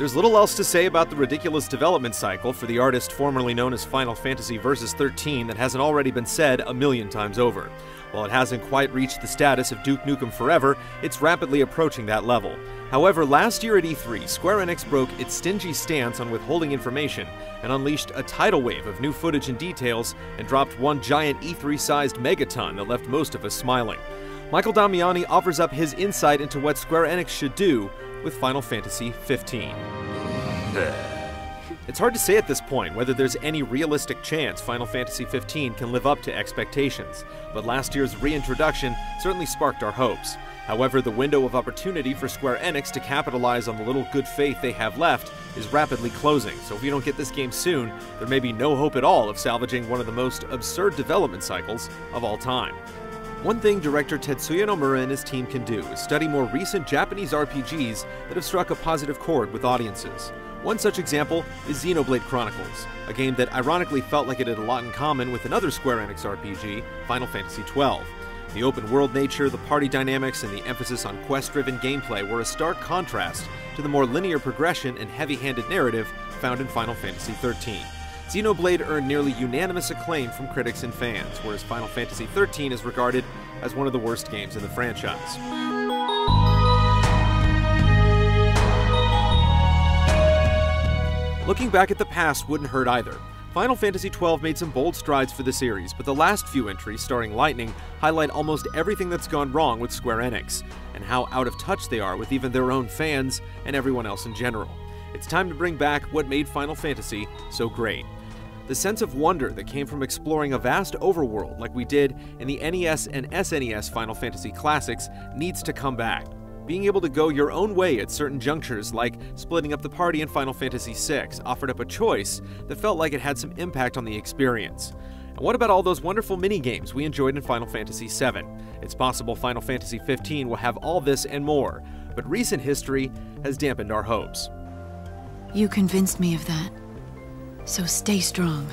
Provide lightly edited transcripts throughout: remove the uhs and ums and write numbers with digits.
There's little else to say about the ridiculous development cycle for the artist formerly known as Final Fantasy Versus 13 that hasn't already been said a million times over. While it hasn't quite reached the status of Duke Nukem Forever, it's rapidly approaching that level. However, last year at E3, Square Enix broke its stingy stance on withholding information and unleashed a tidal wave of new footage and details and dropped one giant E3-sized megaton that left most of us smiling. Michael Damiani offers up his insight into what Square Enix should do with Final Fantasy 15. It's hard to say at this point whether there's any realistic chance Final Fantasy 15 can live up to expectations, but last year's reintroduction certainly sparked our hopes. However, the window of opportunity for Square Enix to capitalize on the little good faith they have left is rapidly closing, so if you don't get this game soon, there may be no hope at all of salvaging one of the most absurd development cycles of all time. One thing director Tetsuya Nomura and his team can do is study more recent Japanese RPGs that have struck a positive chord with audiences. One such example is Xenoblade Chronicles, a game that ironically felt like it had a lot in common with another Square Enix RPG, Final Fantasy XII. The open-world nature, the party dynamics, and the emphasis on quest-driven gameplay were a stark contrast to the more linear progression and heavy-handed narrative found in Final Fantasy XIII. Xenoblade earned nearly unanimous acclaim from critics and fans, whereas Final Fantasy XIII is regarded as one of the worst games in the franchise. Looking back at the past wouldn't hurt either. Final Fantasy XII made some bold strides for the series, but the last few entries, starring Lightning, highlight almost everything that's gone wrong with Square Enix, and how out of touch they are with even their own fans and everyone else in general. It's time to bring back what made Final Fantasy so great. The sense of wonder that came from exploring a vast overworld like we did in the NES and SNES Final Fantasy classics needs to come back. Being able to go your own way at certain junctures, like splitting up the party in Final Fantasy VI, offered up a choice that felt like it had some impact on the experience. And what about all those wonderful mini-games we enjoyed in Final Fantasy VII? It's possible Final Fantasy 15 will have all this and more, but recent history has dampened our hopes. You convinced me of that. So stay strong.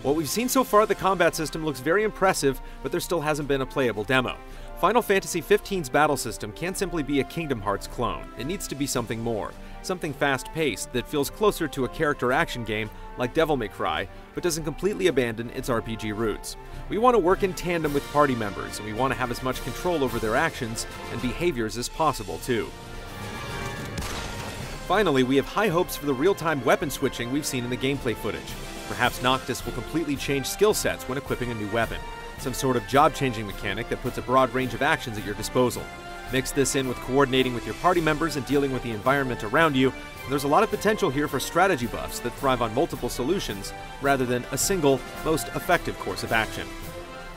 What we've seen so far, the combat system looks very impressive, but there still hasn't been a playable demo. Final Fantasy XV's battle system can't simply be a Kingdom Hearts clone. It needs to be something more. Something fast-paced that feels closer to a character action game like Devil May Cry, but doesn't completely abandon its RPG roots. We want to work in tandem with party members, and we want to have as much control over their actions and behaviors as possible, too. Finally, we have high hopes for the real-time weapon switching we've seen in the gameplay footage. Perhaps Noctis will completely change skill sets when equipping a new weapon. Some sort of job-changing mechanic that puts a broad range of actions at your disposal. Mix this in with coordinating with your party members and dealing with the environment around you, and there's a lot of potential here for strategy buffs that thrive on multiple solutions rather than a single, most effective course of action.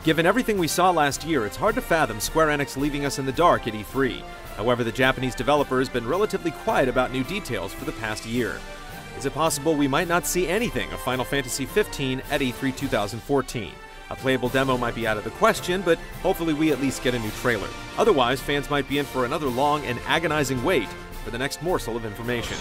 Given everything we saw last year, it's hard to fathom Square Enix leaving us in the dark at E3. However, the Japanese developer has been relatively quiet about new details for the past year. Is it possible we might not see anything of Final Fantasy 15 at E3 2014? A playable demo might be out of the question, but hopefully we at least get a new trailer. Otherwise, fans might be in for another long and agonizing wait for the next morsel of information.